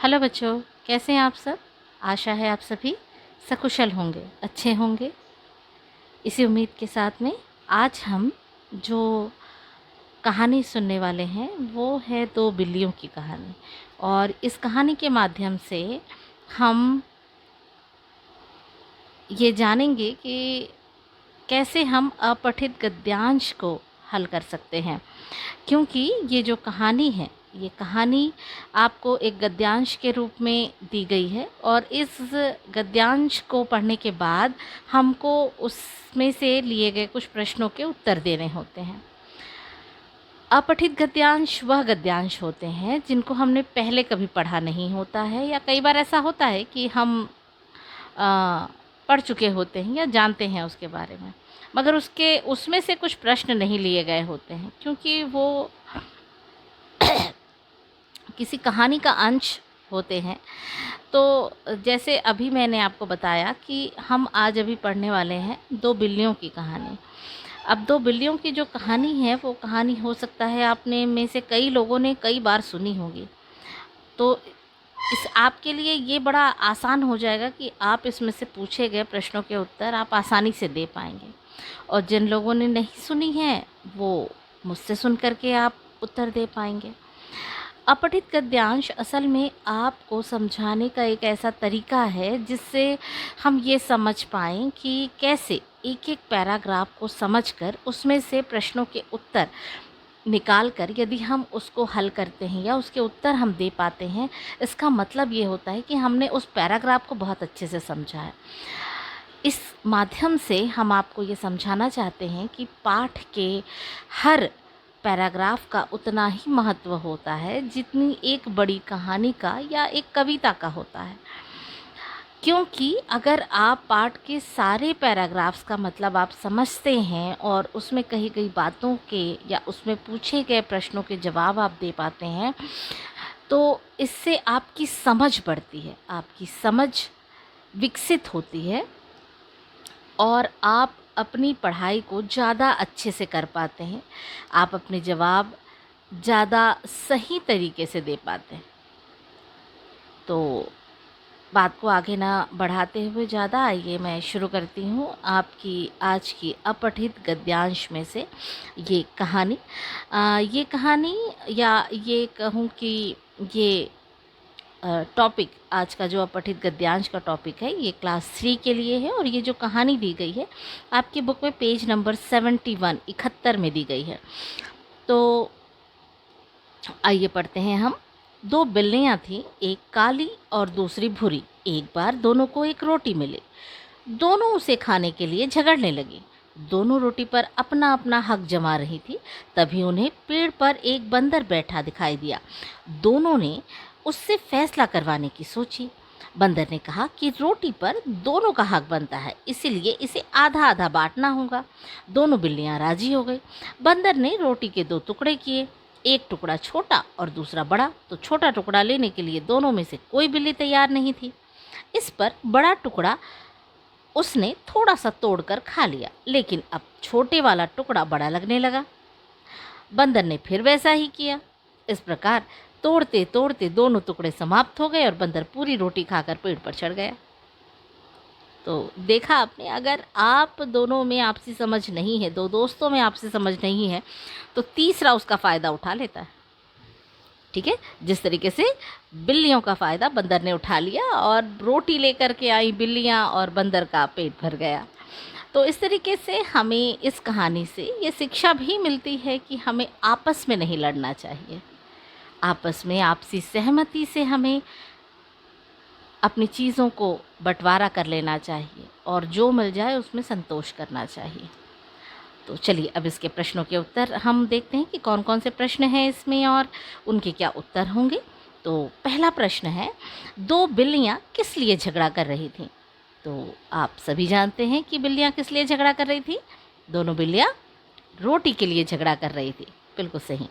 Hello बच्चों, कैसे हैं आप सब। आशा है आप सभी सकुशल होंगे, अच्छे होंगे। इसी उम्मीद के साथ में आज हम जो कहानी सुनने वाले हैं वो है दो बिल्लियों की कहानी। और इस कहानी के माध्यम से हम ये जानेंगे कि कैसे हम अपठित गद्यांश को हल कर सकते हैं। क्योंकि ये जो कहानी है, ये कहानी आपको एक गद्यांश के रूप में दी गई है और इस गद्यांश को पढ़ने के बाद हमको उसमें से लिए गए कुछ प्रश्नों के उत्तर देने होते हैं। अपठित गद्यांश वह गद्यांश होते हैं जिनको हमने पहले कभी पढ़ा नहीं होता है, या कई बार ऐसा होता है कि हम पढ़ चुके होते हैं या जानते हैं उसके बारे में, मगर उसमें से कुछ प्रश्न नहीं लिए गए होते हैं क्योंकि वो किसी कहानी का अंश होते हैं। तो जैसे अभी मैंने आपको बताया कि हम आज अभी पढ़ने वाले हैं दो बिल्लियों की कहानी। अब दो बिल्लियों की जो कहानी है वो कहानी हो सकता है आपने में से कई लोगों ने कई बार सुनी होगी। तो इस आपके लिए ये बड़ा आसान हो जाएगा कि आप इसमें से पूछे गए प्रश्नों के उत्तर आप आसानी से दे पाएंगे। और जिन लोगों ने नहीं सुनी है वो मुझसे सुन करके आप उत्तर दे पाएंगे। अपठित गद्यांश असल में आपको समझाने का एक ऐसा तरीका है जिससे हम ये समझ पाएँ कि कैसे एक एक पैराग्राफ को समझकर उसमें से प्रश्नों के उत्तर निकाल कर यदि हम उसको हल करते हैं या उसके उत्तर हम दे पाते हैं, इसका मतलब ये होता है कि हमने उस पैराग्राफ को बहुत अच्छे से समझा है। इस माध्यम से हम आपको ये समझाना चाहते हैं कि पाठ के हर पैराग्राफ का उतना ही महत्व होता है जितनी एक बड़ी कहानी का या एक कविता का होता है। क्योंकि अगर आप पाठ के सारे पैराग्राफ्स का मतलब आप समझते हैं और उसमें कही गई बातों के या उसमें पूछे गए प्रश्नों के जवाब आप दे पाते हैं, तो इससे आपकी समझ बढ़ती है, आपकी समझ विकसित होती है और आप अपनी पढ़ाई को ज़्यादा अच्छे से कर पाते हैं। आप अपने जवाब ज़्यादा सही तरीके से दे पाते हैं। तो बात को आगे ना बढ़ाते हुए ज़्यादा, आइए मैं शुरू करती हूँ आपकी आज की अपठित गद्यांश में से ये कहानी। ये कहानी या ये कहूँ कि ये टॉपिक, आज का जो अपठित गद्यांश का टॉपिक है ये क्लास 3 के लिए है। और ये जो कहानी दी गई है आपकी बुक में पेज नंबर 71 में दी गई है। तो आइए पढ़ते हैं हम। दो बिल्लियाँ थीं, एक काली और दूसरी भूरी। एक बार दोनों को एक रोटी मिली। दोनों उसे खाने के लिए झगड़ने लगी। दोनों रोटी पर अपना अपना हक जमा रही थी। तभी उन्हें पेड़ पर एक बंदर बैठा दिखाई दिया। दोनों ने उससे फैसला करवाने की सोची। बंदर ने कहा कि रोटी पर दोनों का हक बनता है, इसीलिए इसे आधा आधा बांटना होगा। दोनों बिल्लियां राजी हो गई। बंदर ने रोटी के दो टुकड़े किए, एक टुकड़ा छोटा और दूसरा बड़ा। तो छोटा टुकड़ा लेने के लिए दोनों में से कोई बिल्ली तैयार नहीं थी। इस पर बड़ा टुकड़ा उसने थोड़ा सा तोड़कर खा लिया, लेकिन अब छोटे वाला टुकड़ा बड़ा लगने लगा। बंदर ने फिर वैसा ही किया। इस प्रकार तोड़ते तोड़ते दोनों टुकड़े समाप्त हो गए और बंदर पूरी रोटी खाकर पेड़ पर चढ़ गया। तो देखा आपने, अगर आप दोनों में आपसी समझ नहीं है, दो दोस्तों में आपसी समझ नहीं है, तो तीसरा उसका फ़ायदा उठा लेता है। ठीक है, जिस तरीके से बिल्लियों का फ़ायदा बंदर ने उठा लिया और रोटी लेकर के आई बिल्लियाँ और बंदर का पेट भर गया। तो इस तरीके से हमें इस कहानी से ये शिक्षा भी मिलती है कि हमें आपस में नहीं लड़ना चाहिए। आपस में आपसी सहमति से हमें अपनी चीज़ों को बंटवारा कर लेना चाहिए और जो मिल जाए उसमें संतोष करना चाहिए। तो चलिए अब इसके प्रश्नों के उत्तर हम देखते हैं कि कौन कौन से प्रश्न हैं इसमें और उनके क्या उत्तर होंगे। तो पहला प्रश्न है, दो बिल्लियाँ किस लिए झगड़ा कर रही थीं? तो आप सभी जानते हैं कि बिल्लियाँ किस लिए झगड़ा कर रही थी। दोनों बिल्लियाँ रोटी के लिए झगड़ा कर रही थी। बिल्कुल सही।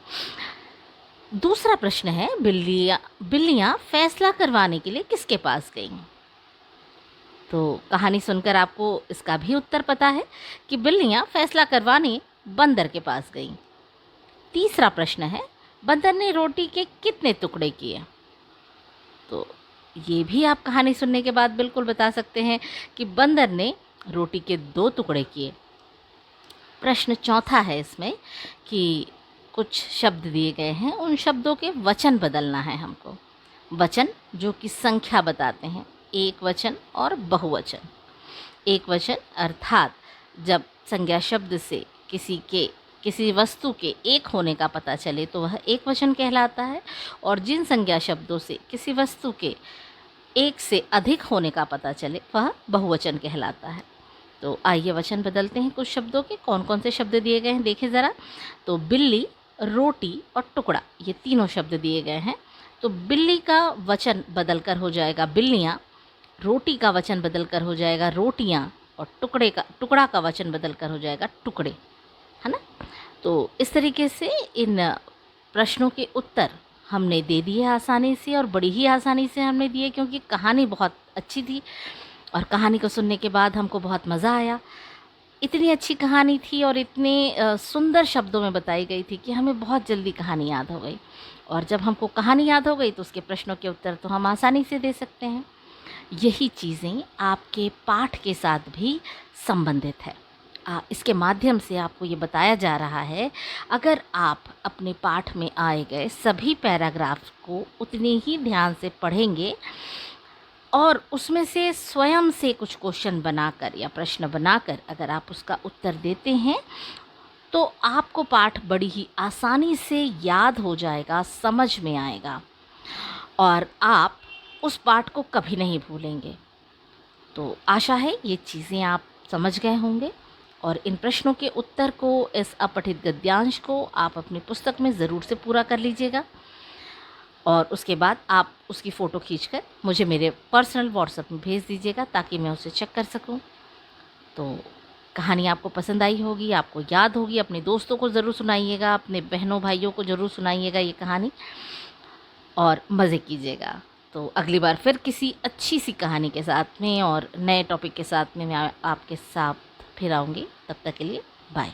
दूसरा प्रश्न है, बिल्लियाँ फैसला करवाने के लिए किसके पास गईं? तो कहानी सुनकर आपको इसका भी उत्तर पता है कि बिल्लियाँ फैसला करवाने बंदर के पास गईं। तीसरा प्रश्न है, बंदर ने रोटी के कितने टुकड़े किए? तो ये भी आप कहानी सुनने के बाद बिल्कुल बता सकते हैं कि बंदर ने रोटी के 2 टुकड़े किए। प्रश्न चौथा है इसमें कि कुछ शब्द दिए गए हैं, उन शब्दों के वचन बदलना है हमको। वचन जो कि संख्या बताते हैं, एक वचन और बहुवचन। एक वचन अर्थात जब संज्ञा शब्द से किसी वस्तु के एक होने का पता चले तो वह एक वचन कहलाता है, और जिन संज्ञा शब्दों से किसी वस्तु के एक से अधिक होने का पता चले वह बहुवचन कहलाता है। तो आइए वचन बदलते हैं कुछ शब्दों के। कौन कौन से शब्द दिए गए हैं देखिए ज़रा। तो बिल्ली, रोटी और टुकड़ा, ये तीनों शब्द दिए गए हैं। तो बिल्ली का वचन बदलकर हो जाएगा बिल्लियाँ, रोटी का वचन बदलकर हो जाएगा रोटियाँ, और टुकड़ा का वचन बदलकर हो जाएगा टुकड़े, है ना। तो इस तरीके से इन प्रश्नों के उत्तर हमने दे दिए आसानी से, और बड़ी ही आसानी से हमने दिए, क्योंकि कहानी बहुत अच्छी थी और कहानी को सुनने के बाद हमको बहुत मज़ा आया। इतनी अच्छी कहानी थी और इतने सुंदर शब्दों में बताई गई थी कि हमें बहुत जल्दी कहानी याद हो गई, और जब हमको कहानी याद हो गई तो उसके प्रश्नों के उत्तर तो हम आसानी से दे सकते हैं। यही चीज़ें आपके पाठ के साथ भी संबंधित है। इसके माध्यम से आपको ये बताया जा रहा है, अगर आप अपने पाठ में आए गए सभी पैराग्राफ को उतने ही ध्यान से पढ़ेंगे और उसमें से स्वयं से कुछ क्वेश्चन बनाकर या प्रश्न बनाकर अगर आप उसका उत्तर देते हैं तो आपको पाठ बड़ी ही आसानी से याद हो जाएगा, समझ में आएगा, और आप उस पाठ को कभी नहीं भूलेंगे। तो आशा है ये चीज़ें आप समझ गए होंगे, और इन प्रश्नों के उत्तर को, इस अपठित गद्यांश को आप अपनी पुस्तक में ज़रूर से पूरा कर लीजिएगा, और उसके बाद आप उसकी फ़ोटो खींचकर मुझे मेरे पर्सनल व्हाट्सएप में भेज दीजिएगा ताकि मैं उसे चेक कर सकूं। तो कहानी आपको पसंद आई होगी, आपको याद होगी, अपने दोस्तों को ज़रूर सुनाइएगा, अपने बहनों भाइयों को ज़रूर सुनाइएगा ये कहानी, और मज़े कीजिएगा। तो अगली बार फिर किसी अच्छी सी कहानी के साथ में और नए टॉपिक के साथ में मैं आपके साथ फिर आऊँगी। तब तक के लिए बाय।